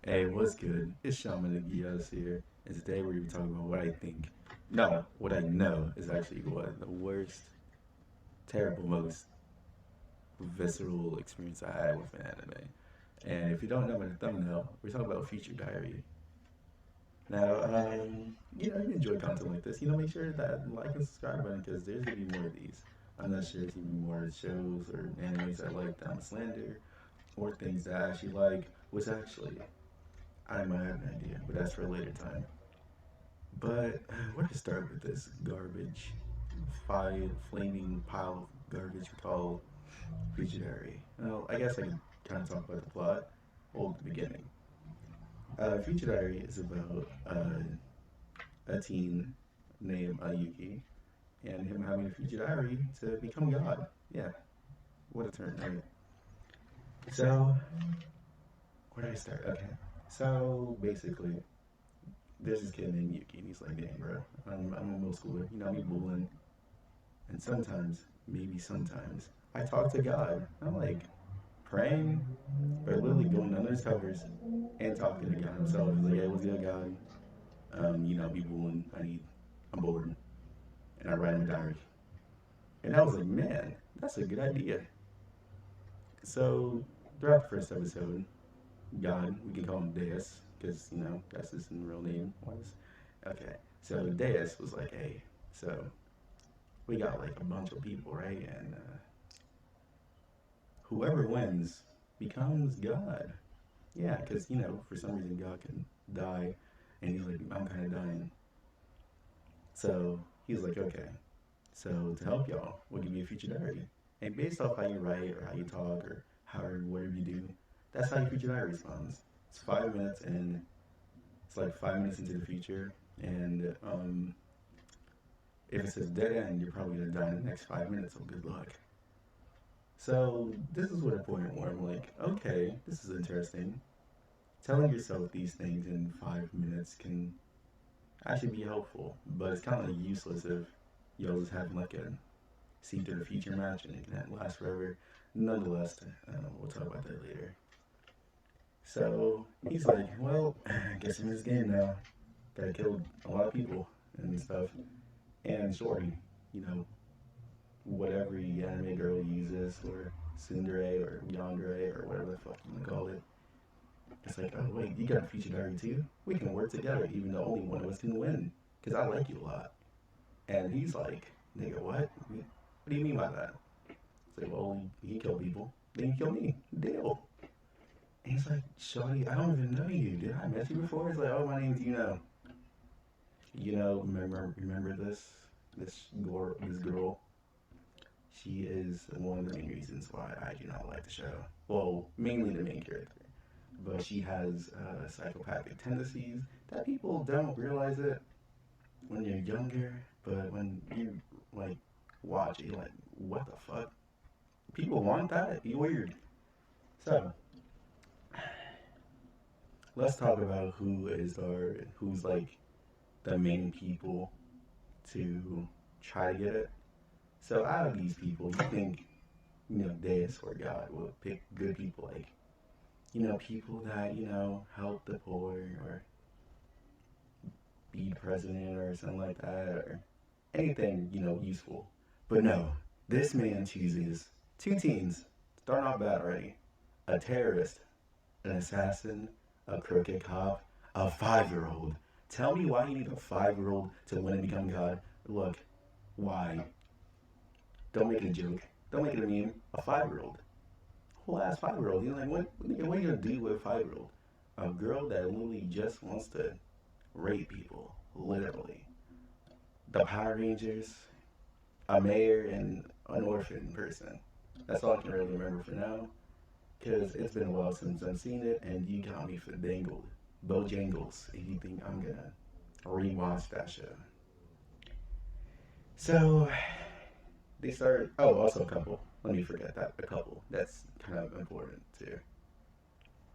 Hey, what's good? It's Shaman and Gios here, and today we're going to be talking about what I think, no, what I know is actually what the worst, terrible, most visceral experience I had with an anime. And if you don't know by the thumbnail, we're talking about Future Diary. Now, if you enjoy content like this, make sure that like and subscribe button because there's gonna be more of these. I'm not sure if there's gonna be more shows or animes I like that I'm a slander, or things that I actually like, which actually I might have an idea, but that's for a later time. But where to start with this garbage, flaming pile of garbage we call Future? Well, I guess I could kind of talk about the plot. Well, the beginning. Future is about a teen named Yuki and him having a future to become God. Yeah, what a turn, right? So, where did I start? Okay. So, basically, there's this kid named Yuki, and he's like, dang, bro, I'm a middle schooler. Me bullying. And sometimes, maybe sometimes, I talk to God. I'm like praying, but literally going under his covers and talking to God himself. He's like, hey, what's good, God? People when I'm bored. And I write in my diary. And I was like, man, that's a good idea. So throughout the first episode, God, we can call him Deus, because, that's his real name was. Okay. So Deus was like, hey, so we got like a bunch of people, right? And whoever wins becomes God. Yeah, because for some reason God can die, and he's like, I'm kind of dying. So he's like, okay. So to help y'all, we'll give you a future diary, and based off how you write or how you talk or how whatever you do, that's how your future diary responds. It's 5 minutes, and it's like 5 minutes into the future, and if it says dead end, you're probably gonna die in the next 5 minutes. So good luck. So this is what a point where I'm like, okay, this is interesting. Telling yourself these things in 5 minutes can actually be helpful, but it's kind of like useless if you're just having like a see through the future match and it can last forever. Nonetheless, we'll talk about that later. So he's like, well, I guess I'm in this game now. Gotta kill a lot of people and stuff. And Shorty, you know, whatever anime girl uses, or tsundere or yandere or whatever the fuck you wanna call it. It's like, oh wait, you got a future diary too? We can work together, even though only one of us can win, because I like you a lot. And he's like, nigga, what? What do you mean by that? It's like, well, he killed people. Then you kill me. Deal. And he's like, Shawty, I don't even know you. Did I met you before? He's like, oh, my name's Remember this girl? She is one of the main reasons why I do not like the show. Well, mainly the main character. But she has psychopathic tendencies that people don't realize it when you're younger, but when you like watch it, you're like, what the fuck? People want that? You weird. So let's talk about who's like the main people to try to get it. So out of these people, you think Deus or God will pick good people, like people that help the poor or be president or something like that, or anything useful. But no, this man chooses two teens, starting off bad already: a terrorist, an assassin, a crooked cop, a 5-year old. Tell me why you need a 5-year old to win and become God. Look, why? Don't make it a joke. Don't make it a meme. A 5-year old. Whole ass 5-year old. You're like, what are you gonna do with a 5-year old? A girl that literally just wants to rape people. Literally. The Power Rangers, a mayor, and an orphan person. That's all I can really remember for now. Because it's been a while since I've seen it, and you got me for dangled. Bojangles, if you think I'm gonna rewatch that show. So, they started. Oh, also a couple. Let me forget that. A couple. That's kind of important too.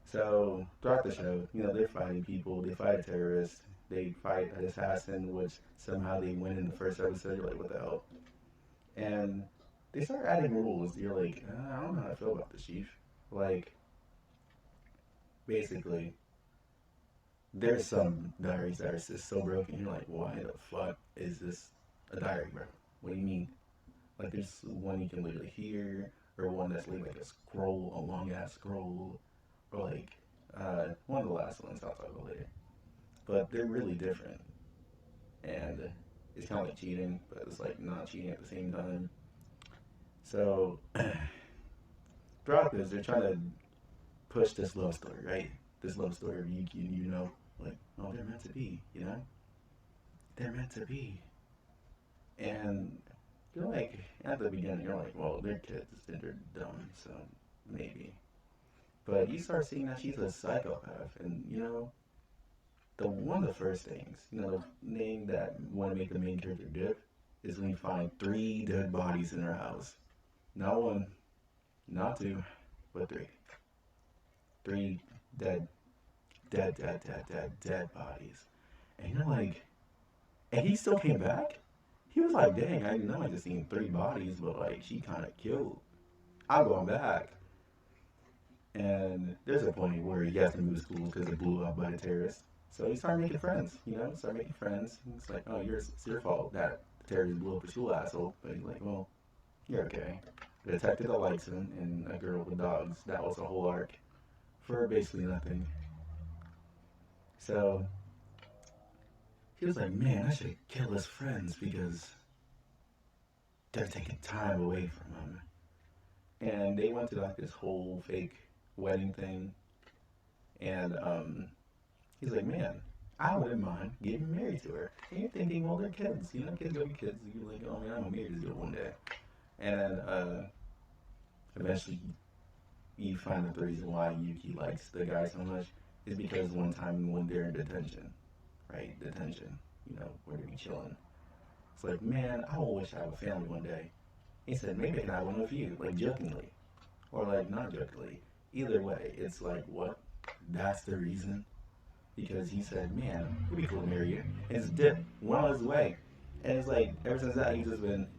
So, throughout the show, they're fighting people. They fight a terrorist. They fight an assassin, which somehow they win in the first episode. You're like, what the hell? And they start adding rules. You're like, I don't know how I feel about this, Chief. Like, basically, There's some diaries that are just so broken. You're like, why the fuck is this a diary, bro? What do you mean? Like, there's one you can literally hear, or one that's like a scroll, a long ass scroll, or like one of the last ones I'll talk about later. But they're really different, and it's kind of like cheating, but it's like not cheating at the same time. So throughout this, they're trying to push this love story, right? This love story of Yuki and like, oh, they're meant to be, they're meant to be. And you're like, at the beginning, you're like, well, they're kids and they're dumb, so maybe. But you start seeing that she's a psychopath, and the one of the first things, the thing that want to make the main character dip is when you find three dead bodies in her house. Not one, not two, but three. Three dead, dead bodies. And you're like, and he still came back? He was like, dang, I know I just seen three bodies, but like, she kind of killed. I'm going back. And there's a point where he has to move schools because it blew up by the terrorists. So he started making friends, start making friends. And it's like, oh, it's your fault that the terrorists blew up your school, asshole. But he's like, well, you're okay. The detective that likes him and a girl with dogs. That was a whole arc for basically nothing. So he was like, man, I should kill his friends because they're taking time away from him. And they went to like this whole fake wedding thing. And he's like, man, I wouldn't mind getting married to her. And you're thinking, well, they're kids. Kids gonna be kids. You're like, oh man, I'm gonna marry this girl one day. And then eventually you find that the reason why Yuki likes the guy so much is because one time when they're in detention, right? Detention, where they be chilling. It's like, man, I will wish I have a family one day. He said, maybe I can have one with you, like jokingly. Or like not jokingly. Either way, it's like, what? That's the reason? Because he said, man, it'd be cool to marry you. And his dip went on his way. And it's like, ever since that,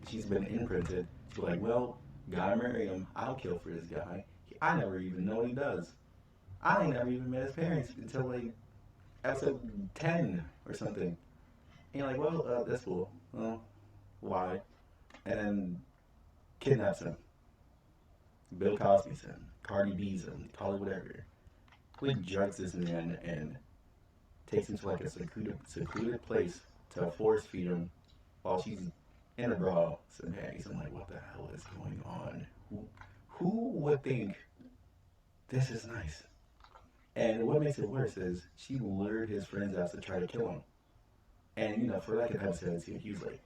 she's been imprinted. She's like, well, gotta marry him. I'll kill for this guy. I never even know what he does. I ain't never even met his parents until like episode 10 or something. And you're like, well, that's cool. Well, why? And then kidnaps him. Bill Cosby's him. Cardi B's him. Call it whatever. Quick drugs this man and takes him to like a secluded place to force feed him while she's in a bra and panties. I'm like, what the hell is going on? Who would think this is nice? And what makes it worse is she lured his friends out to try to kill him. And for like an episode, he was like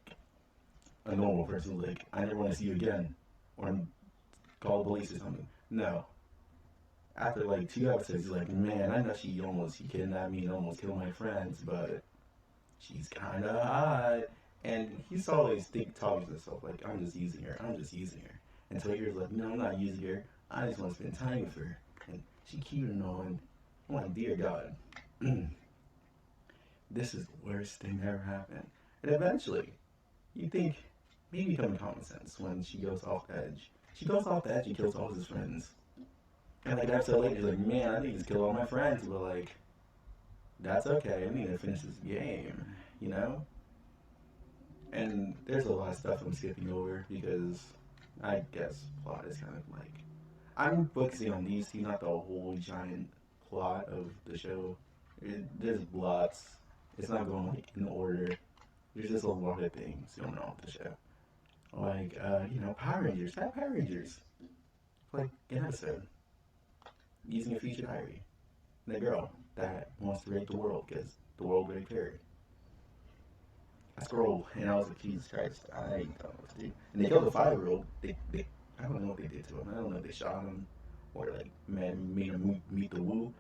a normal person, like, I never want to see you again, or call the police or something. No. After like 2 episodes, he's like, man, I know she kidnapped me and almost killed my friends, but she's kind of hot. And he's always talking to himself like, I'm just using her. I'm just using her. Until he hears like, no, I'm not using her. I just want to spend time with her. And she cute and all. And I'm like, dear God, this is the worst thing that ever happened. And eventually, you think maybe common common sense when she goes off the edge. She goes off the edge and kills all his friends. And like an episode later, he's like, man, I need to kill all my friends. But like, that's okay. I need to finish this game, you know? And there's a lot of stuff I'm skipping over because I guess plot is kind of like I'm focusing on these two, not the whole giant plot of the show. There's lots. It's not going like in order. There's just a lot of things going on with the show. Like Power Rangers. Have Power Rangers. Like an episode using a future diary. The girl that wants to rape the world because the world raped her. I scrolled and I was like, Jesus Christ, I don't know what to do. And they killed a 5-year-old. I don't know what they did to him. I don't know if they shot him or like made him meet the woo,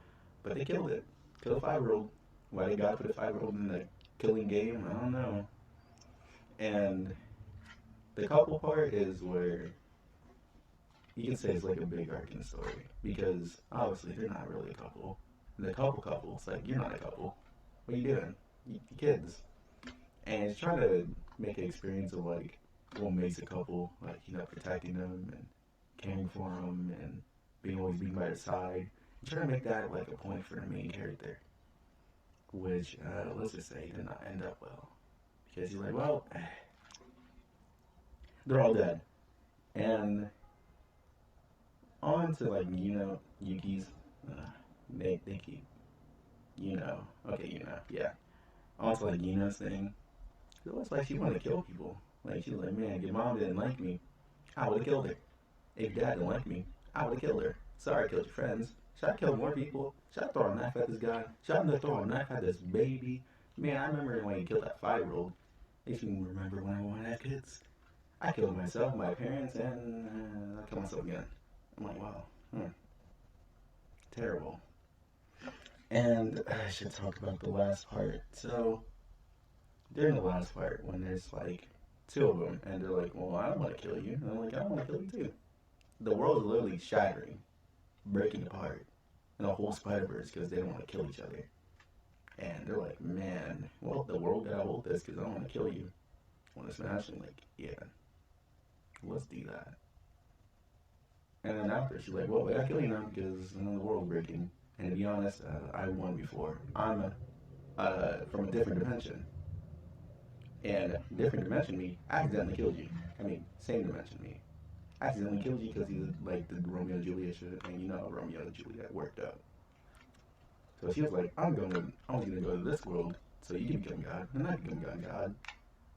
but they killed it. Killed a 5-year-old. Why they got to put a 5-year-old in the killing game, I don't know. And the couple part is where you can say it's like a big arc in the story because obviously they're not really a couple. And the couple, it's like you're not a couple. What are you doing? You kids. And it's trying to make an experience of like what makes a couple, like protecting them and caring for them and always being by their side. I'm trying to make that like a point for the main character. which let's just say did not end up well because he's like, well, they're all dead, and on to like Yuki's, they keep okay yeah, on to like Yuna's thing. It was like she wanted to kill people. Like she was like, man, your mom didn't like me, I would have killed her. If your dad didn't like me, I would have killed her. Sorry, I killed your friends. Should I kill more people? Should I throw a knife at this guy? Should I throw a knife at this baby? Man, I remember when you killed that 5-year-old. Makes me remember when I wanted to have kids. I killed myself, my parents, and I killed myself again. I'm like, wow, terrible. And I should talk about the last part. So, during the last part, when there's like two of them, and they're like, well, I don't want to kill you. And I'm like, I don't want to kill you too. The world's literally shattering, breaking apart, in a whole Spider-Verse because they don't want to kill each other. And they're like, man, well, the world gotta hold this because I don't want to kill you. I want to smash him. Like, yeah, let's do that. And then after, she's like, well, I gotta kill you now because the world's breaking. And to be honest, I won before. I'm from a different dimension. And different dimension me, I accidentally killed you. I mean, same dimension me. I accidentally killed you because you like the Romeo and Juliet shit, and you know Romeo and Juliet worked out. So she was like, I was gonna go to this world so you can become God, and I can become God.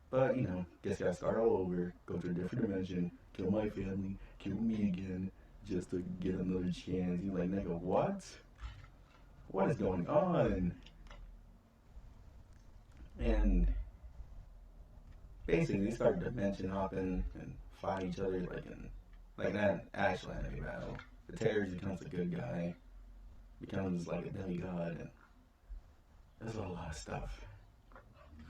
But guess I gotta start all over, go to a different dimension, kill my family, kill me again, just to get another chance. He's like, nigga, what? What is going on? And basically, they started dimension hopping and fight each other like that actual enemy battle. The terrorist becomes a good guy, becomes like a demigod, and there's a lot of stuff.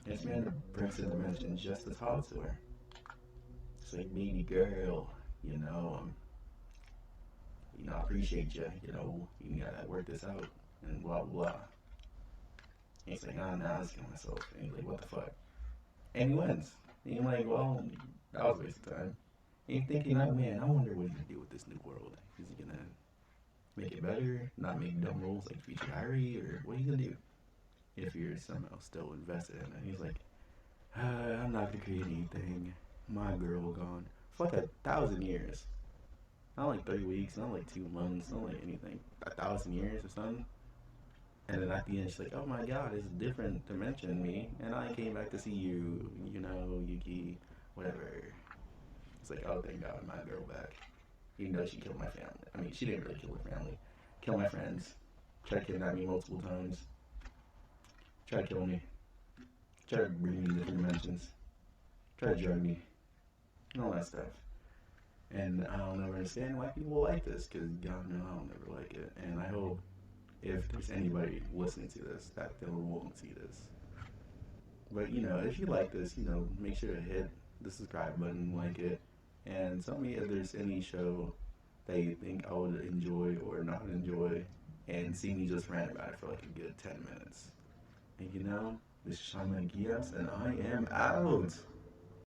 This man brings the dimension just to talk to her. It's like, baby girl, I appreciate you. You gotta work this out, and blah blah blah. And he's like, nah, let's kill myself. And he's like, what the fuck? And he wins. And you're like, well, that was a waste of time. And you're thinking, oh man, I wonder what he's gonna do with this new world. Is he gonna make it better? Not make dumb rules like Feature Diary? Or what are you gonna do if you're somehow still invested in it? And he's like, I'm not gonna create anything. My girl gone. For like 1,000 years. Not like 3 weeks, not like 2 months, not like anything. 1,000 years or something. And then at the end, she's like, oh my god, it's a different dimension, me. And I came back to see you, Yuki, whatever. It's like, oh, thank god, my girl back. Even though she killed my family. I mean, she didn't really kill her family. Killed my friends. Tried to kidnap me multiple times. Tried to kill me. Tried to bring me to different dimensions. Tried to drug me. And all that stuff. And I'll never understand why people like this, because God knows I'll never like it. And I hope if there's anybody listening to this that they won't see this. But if you like this, make sure to hit the subscribe button, like it, and tell me if there's any show that you think I would enjoy or not enjoy, and see me just rant about it for like a good 10 minutes. And this is Shaman Gias, and I am out.